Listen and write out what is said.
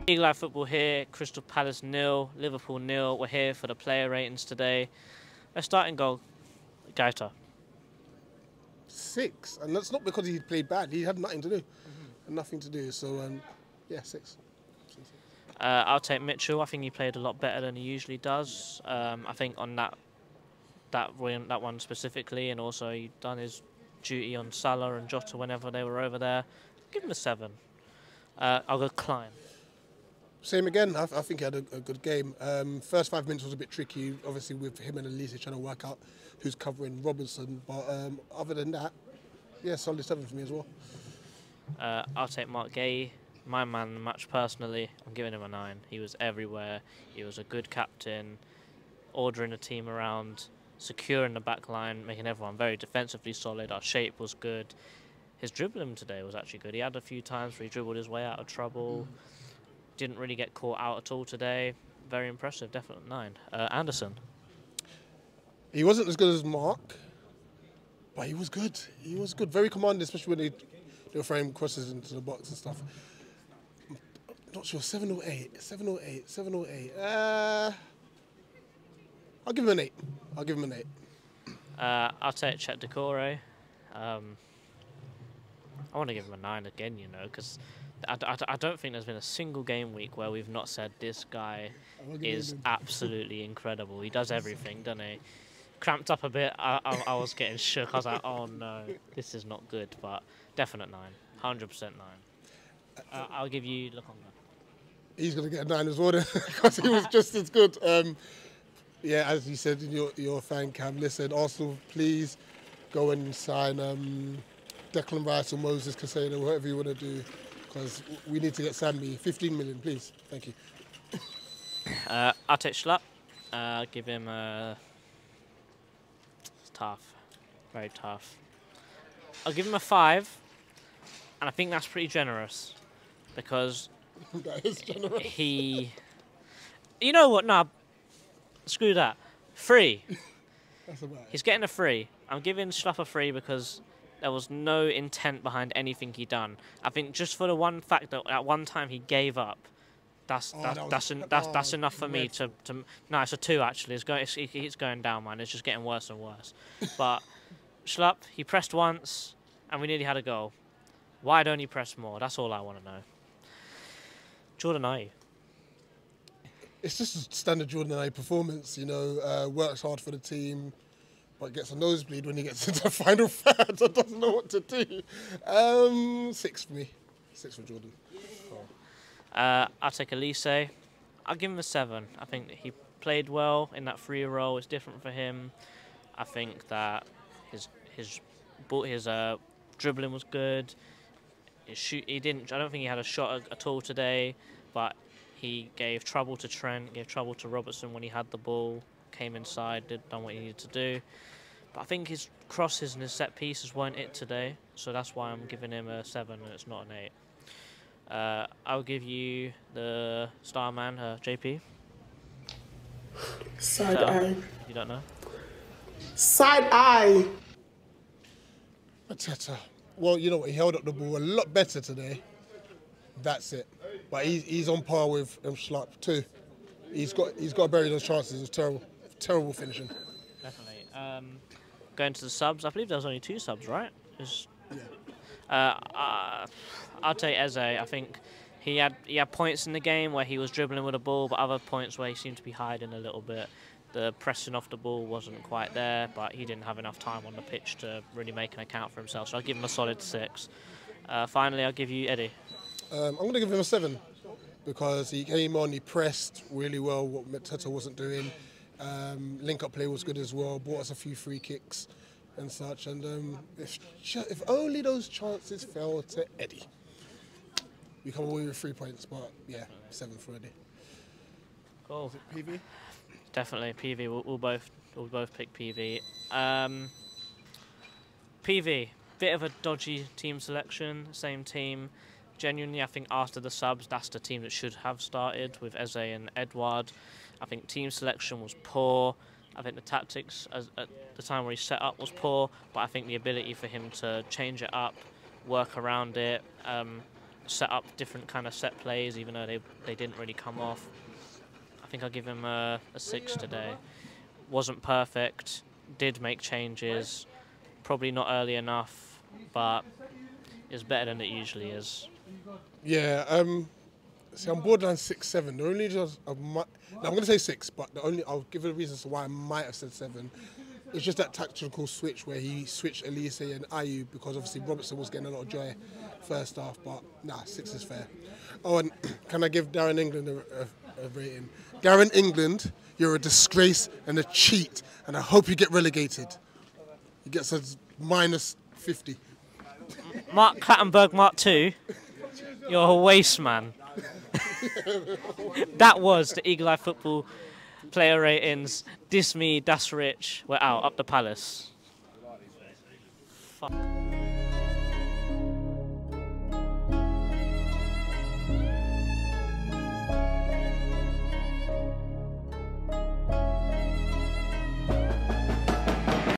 Eagle Eye Football here, Crystal Palace 0, Liverpool 0. We're here for the player ratings today. Let's start in goal. Gaeta. 6, and that's not because he played bad. He had nothing to do, nothing to do. So yeah, 6. I'll take Mitchell. I think he played a lot better than he usually does. I think on that one specifically, and also he done his duty on Salah and Jota whenever they were over there. Give him a 7. I'll go Klein. Same again. I think he had a good game. First 5 minutes was a bit tricky, obviously with him and Elise trying to work out who's covering Robertson. But other than that, yeah, solid 7 for me as well. I'll take Mark Gay. My man the match personally, I'm giving him a 9. He was everywhere. He was a good captain, ordering the team around, securing the back line, making everyone very defensively solid. Our shape was good. His dribbling today was actually good. He had a few times where he dribbled his way out of trouble. Didn't really get caught out at all today. Very impressive, definitely 9. Anderson. He wasn't as good as Mark, but he was good. He was good, very commanding, especially when they were throwing crosses into the box and stuff. I'm not sure, 7 or 8, 7 or 8, 7 or 8. I'll give him an 8. I'll give him an 8. I'll take Chet Decore. I want to give him a 9 again, you know, because I don't think there's been a single game week where we've not said this guy is absolutely incredible. He does everything, doesn't he? Cramped up a bit. I was getting shook. I was like, oh no, this is not good. But definite 9, 100% 9. I'll give you Lukonga. He's going to get a 9 as well because he was just as good. Yeah, as you said in your fan cam, listen, Arsenal, please go and sign Declan Rice or Moses Casado, whatever you want to do, because we need to get Sambi. 15 million, please. Thank you. I'll take Schlapp. Give him it's tough. Very tough. I'll give him a 5, and I think that's pretty generous because That is generous. he... You know what? Nah, screw that. 3. That's about it. He's getting a 3. I'm giving Schlapp a 3 because there was no intent behind anything he done. I think just for the one fact that at one time he gave up, that's enough for me to no, it's a 2 actually. It's going down, man. It's just getting worse and worse. But Schlapp, he pressed once and we nearly had a goal. Why don't he press more? That's all I want to know. Jordan Ayew. It's just a standard Jordan Ayew performance, you know, works hard for the team, but gets a nosebleed when he gets into the final third and doesn't know what to do. 6 for me. 6 for Jordan. Cool. I'll take Elise. I'll give him a 7. I think that he played well in that free role. It's different for him. I think that his dribbling was good. I don't think he had a shot at all today, but he gave trouble to Trent, gave trouble to Robertson when he had the ball, came inside, done what he needed to do. But I think his crosses and his set pieces weren't it today, so that's why I'm giving him a 7 and it's not an 8. I'll give you the star man, JP. Side eye. You don't know? Side eye. Mateta. Well, you know what? He held up the ball a lot better today. That's it. But he's on par with Schlapp too. He's got to bury those chances. It's terrible finishing. Definitely. Going to the subs, I believe there was only 2 subs, right? Yeah. I'll take Eze. I think he had points in the game where he was dribbling with the ball, but other points where he seemed to be hiding a little bit. The pressing off the ball wasn't quite there, but he didn't have enough time on the pitch to really make an account for himself. So I'll give him a solid 6. Finally, I'll give you Eddie. I'm going to give him a 7 because he came on, he pressed really well, what Mateta wasn't doing. Link-up play was good as well, brought us a few free kicks and such. And if only those chances fell to Eddie, we come away with 3 points. But yeah, 7 for Eddie. Cool. PV? Definitely PV. We'll both pick PV. PV, bit of a dodgy team selection. Same team. Genuinely, I think after the subs, that's the team that should have started with Eze and Edouard. I think team selection was poor. I think the tactics at the time where he set up was poor, but I think the ability for him to change it up, work around it, set up different kind of set plays, even though they didn't really come off. I think I'll give him a 6 today. Wasn't perfect, did make changes, probably not early enough, but it's better than it usually is. Yeah, see, I'm borderline 6, 7. The only just I'm going to say 6, but I'll give you the reasons why I might have said 7. It's just that tactical switch where he switched Elise and Ayew because obviously Robertson was getting a lot of joy first half, but nah, 6 is fair. Oh, and can I give Darren England a rating? Darren England, you're a disgrace and a cheat, and I hope you get relegated. He gets a -50. Mark Clattenburg, Mark 2, you're a waste man. That was the Eagle Eye Football player ratings. This me, that's Rich. We're out, up the palace. Fuck.